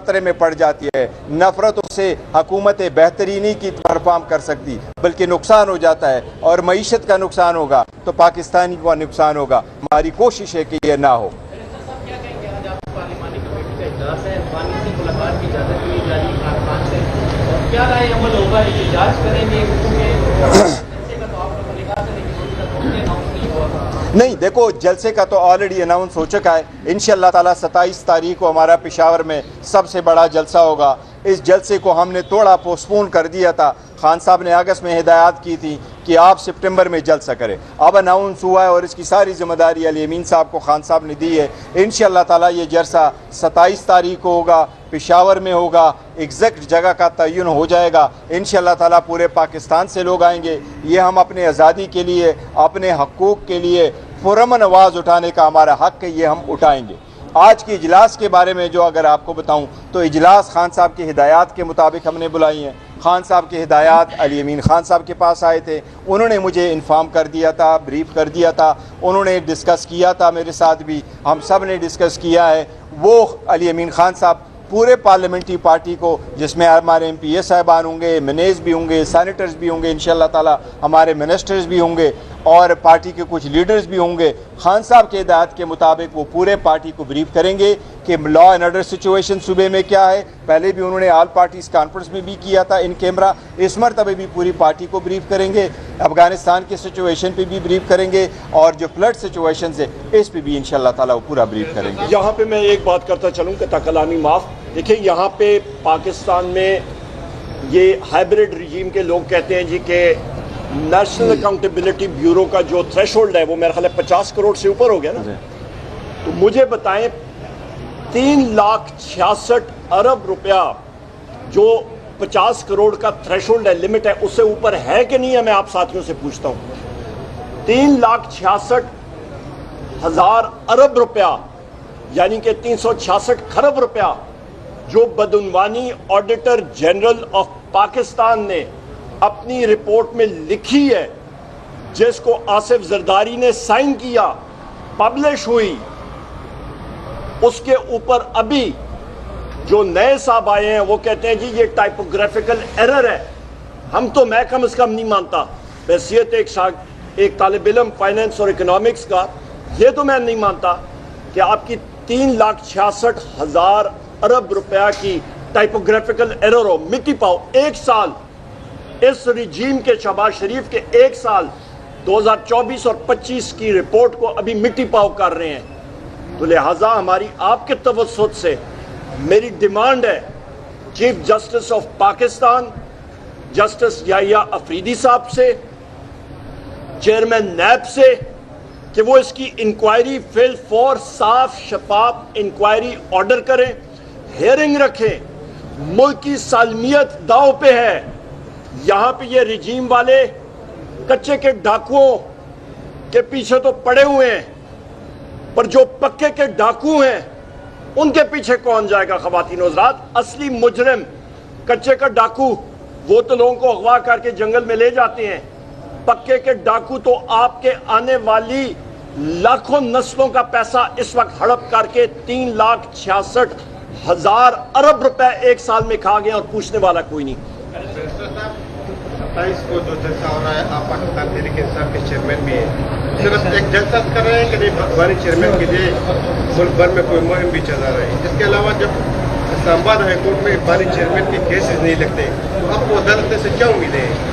खतरे में पड़ जाती है। नफरतों से हुकूमत बेहतरीनी की परफॉर्म कर सकती, बल्कि नुकसान हो जाता है और मईशत का नुकसान होगा तो पाकिस्तानी को नुकसान होगा। हमारी कोशिश है कि ये ना हो। नहीं, देखो, जलसे का तो ऑलरेडी अनाउंस हो चुका है। इंशाअल्लाह ताला 27 तारीख को हमारा पेशावर में सबसे बड़ा जलसा होगा। इस जलसे को हमने थोड़ा पोस्टपोन कर दिया था। खान साहब ने अगस्त में हिदायत की थी कि आप सितंबर में जलसा करें। अब अनाउंस हुआ है और इसकी सारी जिम्मेदारी अली अमीन साहब को खान साहब ने दी है। इंशाअल्लाह ताला ये जलसा 27 तारीख को होगा, पेशावर में होगा। एग्जैक्ट जगह का तयन हो जाएगा। इंशाअल्लाह ताला पूरे पाकिस्तान से लोग आएंगे। ये हम अपने आज़ादी के लिए, अपने हकूक़ के लिए पुरअमन आवाज़ उठाने का हमारा हक़ है, ये हम उठाएंगे। आज के इजलास के बारे में जो अगर आपको बताऊं तो इजलास खान साहब की हिदायत के मुताबिक हमने बुलाई हैं। खान साहब की हिदायत अली अमीन खान साहब के पास आए थे, उन्होंने मुझे इन्फॉर्म कर दिया था, ब्रीफ कर दिया था, उन्होंने डिस्कस किया था मेरे साथ भी, हम सब ने डिस्कस किया है। वो अली अमीन खान साहब पूरे पार्लियामेंट्री पार्टी को, जिसमें हमारे MPA साहिबान होंगे, MNAs भी होंगे, सैनेटर्स भी होंगे, इंशाअल्लाह ताला हमारे मिनिस्टर्स भी होंगे और पार्टी के कुछ लीडर्स भी होंगे। खान साहब के हिदायत के मुताबिक वो पूरे पार्टी को ब्रीफ करेंगे कि लॉ एंड ऑर्डर सिचुएशन सूबे में क्या है। पहले भी उन्होंने ऑल पार्टीज कॉन्फ्रेंस में भी किया था इन कैमरा। इस मरतबे भी पूरी पार्टी को ब्रीफ करेंगे। अफगानिस्तान की सिचुएशन पे भी ब्रीफ करेंगे और जो फ्लड सिचुएशन है इस पे भी इंशाअल्लाह ताला वो पूरा ब्रीफ करेंगे। यहाँ पे मैं एक बात करता चलूँ कि कलामी माफ़, देखिए यहाँ पे पाकिस्तान में ये हाइब्रिड रजीम के लोग कहते हैं जी कि नेशनल अकाउंटेबिलिटी ब्यूरो का जो थ्रेशोल्ड है वो मेरा ख्याल है 50 करोड़ से ऊपर हो गया ना। तो मुझे बताएं 3,66 अरब रुपया जो 50 करोड़ का थ्रेशोल्ड है, लिमिट है, उससे ऊपर है कि नहीं है? मैं आप साथियों से पूछता हूँ। 3,66,000 अरब रुपया यानी कि 366 खरब रुपया जो बदउनवानी ऑडिटर जनरल ऑफ पाकिस्तान ने अपनी रिपोर्ट में लिखी है, जिसको आसिफ जरदारी ने साइन किया, पब्लिश हुई, उसके ऊपर अभी जो नए साहब आए हैं वो कहते हैं जी ये टाइपोग्राफिकल एरर है। हम तो मैं कम से कम नहीं मानता, हैसियत एक तालिब इल्म फाइनेंस और इकोनॉमिक्स का, ये तो मैं नहीं मानता कि आपकी 3,66,000 अरब रुपया की टाइपोग्राफिकल एरर हो। मिट्टी पाओ, एक साल इस रिजीम के, शहबाज शरीफ के एक साल 2024 और 25 की रिपोर्ट को अभी मिट्टी पाव कर रहे हैं। तो लिहाजा हमारी आपके तवज्जुह से मेरी डिमांड है chief justice of Pakistan justice Yahya Afridi साहब से, चेयरमैन नैब से, कि वो इसकी इंक्वायरी फिल फॉर साफ शफाफ इंक्वायरी ऑर्डर करें, हेयरिंग रखें। मुल्क की सालमियत दाव पे है। यहाँ पे ये रिजीम वाले कच्चे के डाकुओं के पीछे तो पड़े हुए हैं, पर जो पक्के के डाकू हैं उनके पीछे कौन जाएगा? ख़वातीन और हज़रात, असली मुजरिम कच्चे का डाकू वो तो लोगों को अगवा करके जंगल में ले जाते हैं। पक्के के डाकू तो आपके आने वाली लाखों नस्लों का पैसा इस वक्त हड़प करके 3,66,000 अरब रुपए एक साल में खा गए और पूछने वाला कोई नहीं। 27 को जो जलसा हो रहा है, आप पाकिस्तान तहरीक इंसाफ के चेयरमैन भी हैं, सिर्फ एक जलसा कर रहे हैं कि नहीं भगवानी चेयरमैन के लिए मुल्क भर में कोई मुहिम भी चला रहे हैं? इसके अलावा जब इस्लामाबाद हाईकोर्ट में इकबाली चेयरमैन के केसेस नहीं लगते, आपको अदालत से क्या उम्मीदें हैं?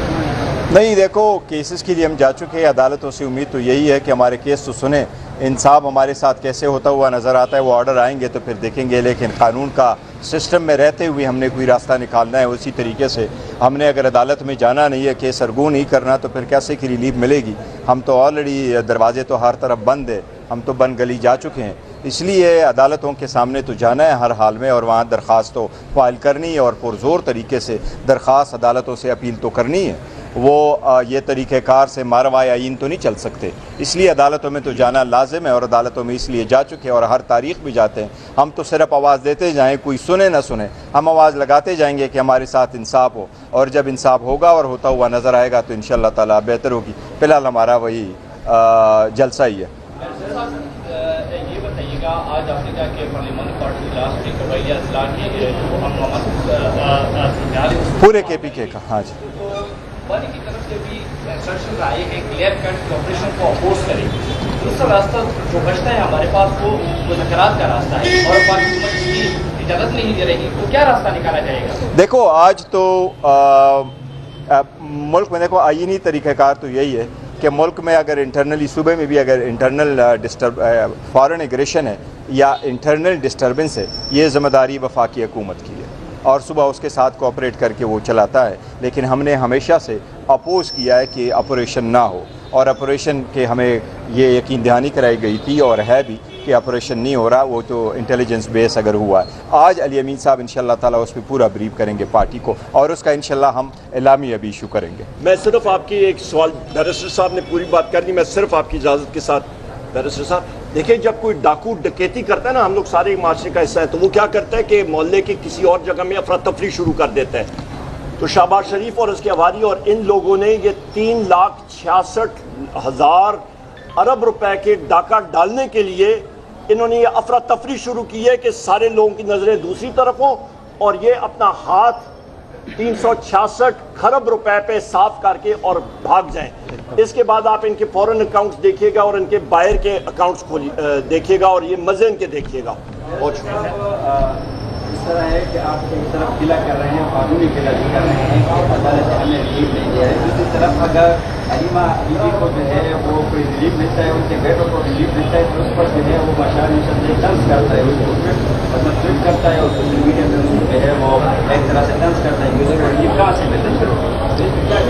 नहीं, देखो, केसेस के लिए हम जा चुके हैं। अदालतों से उम्मीद तो यही है कि हमारे केस तो सुने, इंसाफ हमारे साथ कैसे होता हुआ नज़र आता है वो ऑर्डर आएंगे तो फिर देखेंगे। लेकिन कानून का सिस्टम में रहते हुए हमने कोई रास्ता निकालना है। उसी तरीके से हमने अगर अदालत में जाना नहीं है, केस अर्गू नहीं करना, तो फिर कैसे की रिलीफ मिलेगी? हम तो ऑलरेडी दरवाजे तो हर तरफ बंद है, हम तो बंद गली जा चुके हैं। इसलिए अदालतों के सामने तो जाना है हर हाल में और वहाँ दरख्वास्त तो फाइल करनी है और पुरजोर तरीके से दरख्वास्त अदालतों से अपील तो करनी है। वो ये तरीक़ेकार से मारवा आइन तो नहीं चल सकते। इसलिए अदालतों में तो जाना लाजिम है और अदालतों में इसलिए जा चुके हैं और हर तारीख भी जाते हैं। हम तो सिर्फ आवाज़ देते जाएँ, कोई सुने ना सुने, हम आवाज़ लगाते जाएंगे कि हमारे साथ इंसाफ हो, और जब इंसाफ होगा और होता हुआ नज़र आएगा तो इंशाअल्लाह ताला बेहतर होगी। फ़िलहाल हमारा वही जलसा ही है। ये बताइएगा, आज आपने कहा कि पार्लियामेंट पूरे KPK का, हाँ जी। वाली की तरफ से भी इंस्ट्रक्शन आए हैं क्लियर कट कि ऑपरेशन को अपोज करेंगे। दूसरा रास्ता जो बचता है हमारे पास वो मुज़ाकरात का रास्ता है और पाकिस्तान इसकी इजाज़त नहीं दे रही, तो क्या रास्ता निकाला जाएगा? देखो आज तो मुल्क में देखो आईनी तरीक़ाकार तो यही है कि मुल्क में अगर इंटरनली सूबे में भी अगर इंटरनल फॉरेन एग्रेशन है या इंटरनल डिस्टर्बेंस है, ये ज़िम्मेदारी वफाकी हुकूमत की है और सुबह उसके साथ कोऑपरेट करके वो चलाता है। लेकिन हमने हमेशा से अपोज़ किया है कि ऑपरेशन ना हो, और ऑपरेशन के हमें ये यकीन दहानी कराई गई थी और है भी कि ऑपरेशन नहीं हो रहा, वो तो इंटेलिजेंस बेस अगर हुआ है। आज अली अमीन साहब इंशाल्लाह ताला उस पर पूरा ब्रीफ करेंगे पार्टी को और उसका इंशाल्लाह हम एलामी अभी इशू करेंगे। मैं सिर्फ आपकी एक सवाल, बैरिस्टर साहब ने पूरी बात कर दी, मैं सिर्फ आपकी इजाज़त के साथ। बैरिस्टर साहब देखिए, जब कोई डाकू डकैती करता है ना, हम लोग सारे एक का हिस्सा है, तो वो क्या करता है कि मोहल्ले की किसी और जगह में अफरा तफरी शुरू कर देता है। तो शहबाज शरीफ और उसके अवारी और इन लोगों ने ये 3,66,000 अरब रुपए के डाका डालने के लिए इन्होंने ये अफरा तफरी शुरू की है कि सारे लोगों की नज़रें दूसरी तरफ हों और ये अपना हाथ 366 खरब रुपए पे साफ करके और भाग जाएं। इसके बाद आप इनके फॉरेन अकाउंट्स देखिएगा और इनके बाहर के अकाउंट्स देखिएगा और ये मजे इनके देखिएगा। बहुत शुक्रिया। इस तरह है कि आप एक तरफ गिला कर रहे हैं, कानूनी गिला भी कर रहे हैं कि अदालत ने हमें रिलीफ नहीं दिया है। दूसरी तरफ अगर हलीमा बीबी को जो है वो कोई रिलीफ मिलता है, उनके बेटों को रिलीफ मिलता है, तो उस पर जो है वो मशाल टंस करता है, उसको मतलब ट्वीट करता है और सोशल मीडिया पर उसको जो है वो एक तरह से टंस करता है। यूजर को रिलीफ कहाँ से मिलता है?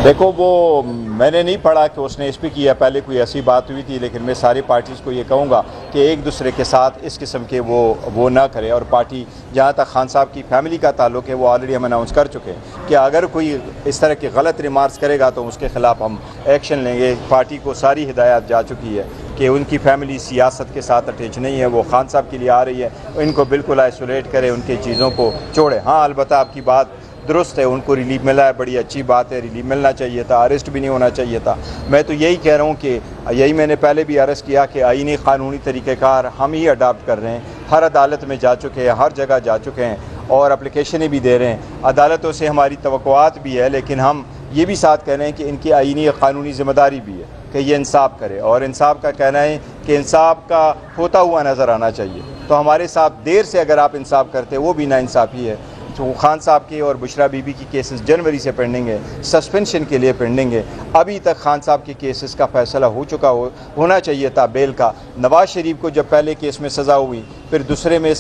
देखो वो मैंने नहीं पढ़ा कि उसने इस पर किया, पहले कोई ऐसी बात हुई थी, लेकिन मैं सारी पार्टीज़ को ये कहूँगा कि एक दूसरे के साथ इस किस्म के वो ना करे। और पार्टी जहाँ तक खान साहब की फैमिली का ताल्लुक है, वो ऑलरेडी हम अनाउंस कर चुके हैं कि अगर कोई इस तरह के गलत रिमार्क्स करेगा तो उसके ख़िलाफ़ हम एक्शन लेंगे। पार्टी को सारी हिदायत जा चुकी है कि उनकी फैमिली सियासत के साथ अटैच नहीं है, वो खान साहब के लिए आ रही है, इनको बिल्कुल आइसोलेट करें, उनकी चीज़ों को छोड़े। हाँ अलबत्ता आपकी बात दुरुस्त है, उनको रिलीफ मिला है, बड़ी अच्छी बात है, रिलीफ मिलना चाहिए था, अरेस्ट भी नहीं होना चाहिए था। मैं तो यही कह रहा हूँ कि यही मैंने पहले भी अर्ज़ किया कि आईनी कानूनी तरीक़ेकार हम ही अडाप्ट कर रहे हैं, हर अदालत में जा चुके हैं, हर जगह जा चुके हैं और एप्लीकेशनें भी दे रहे हैं। अदालतों से हमारी तवक्कुआत भी है, लेकिन हम ये भी साथ कह रहे हैं कि इनकी आईनी कानूनी ज़िम्मेदारी भी है कि ये इंसाफ करे, और इंसाफ का कहना है कि इंसाफ का होता हुआ नज़र आना चाहिए। तो हमारे साथ देर से अगर आप इंसाफ करते वो भी नाइंसाफ़ी है। तो खान साहब के और बुशरा बीबी की केसेस जनवरी से पेंडिंग है, सस्पेंशन के लिए पेंडिंग है। अभी तक खान साहब के केसेस का फैसला हो चुका होना चाहिए था बेल का। नवाज शरीफ को जब पहले केस में सज़ा हुई, फिर दूसरे में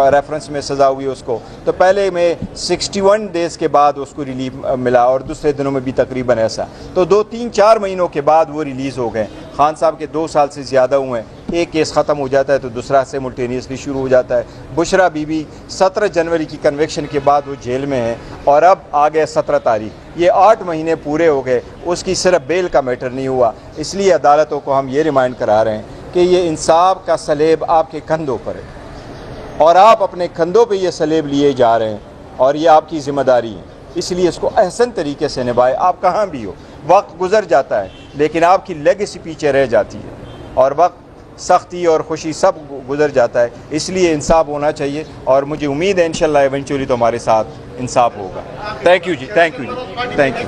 रेफरेंस में सज़ा हुई उसको, तो पहले में 61 डेज़ के बाद उसको रिलीफ मिला और दूसरे दिनों में भी तकरीबन ऐसा, तो 2-3-4 महीनों के बाद वो रिलीज़ हो गए। खान साहब के 2 साल से ज़्यादा हुए हैं, एक केस ख़त्म हो जाता है तो दूसरा सिमुल्टेनियसली शुरू हो जाता है। बुशरा बीबी 17 जनवरी की कन्विक्शन के बाद वो जेल में है और अब आ गए 17 तारीख, ये 8 महीने पूरे हो गए, उसकी सिर्फ बेल का मैटर नहीं हुआ। इसलिए अदालतों को हम ये रिमाइंड करा रहे हैं कि ये इंसाफ का सलेब आपके कंधों पर है और आप अपने कंधों पे ये सलेब लिए जा रहे हैं और ये आपकी ज़िम्मेदारी है, इसलिए इसको अहसन तरीके से निभाए। आप कहाँ भी हो, वक्त गुजर जाता है लेकिन आपकी लेगेसी पीछे रह जाती है, और वक्त सख्ती और खुशी सब गुजर जाता है, इसलिए इंसाफ होना चाहिए और मुझे उम्मीद है इंशाल्लाह इवेंचुअली तो हमारे साथ इंसाफ होगा। थैंक यू जी, थैंक यू जी, थैंक यू।